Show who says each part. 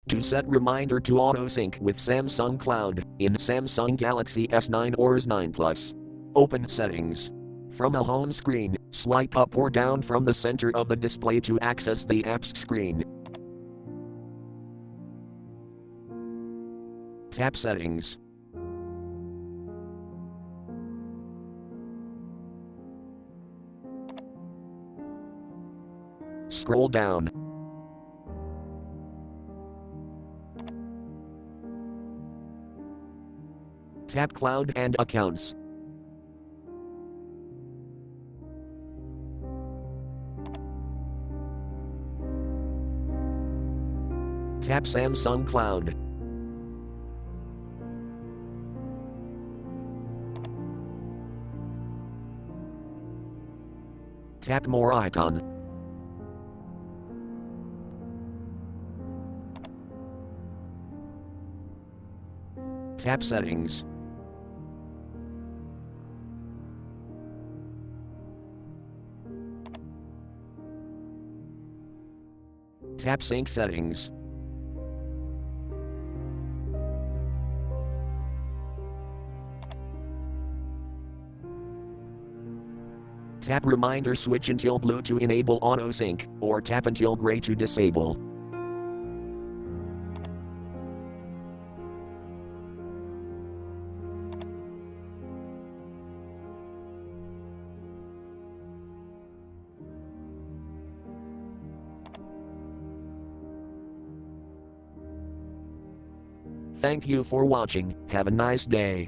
Speaker 1: To set reminder to auto-sync with Samsung Cloud in Samsung Galaxy S9 or S9 Plus. Open Settings. From a home screen, swipe up or down from the center of the display to access the apps screen. Tap Settings. Scroll down. Tap Cloud and Accounts. Tap Samsung Cloud. Tap More icon. Tap Settings. Tap Sync Settings. Tap Reminder switch until blue to enable auto sync, or tap until gray to disable. Thank you for watching. Have a nice day.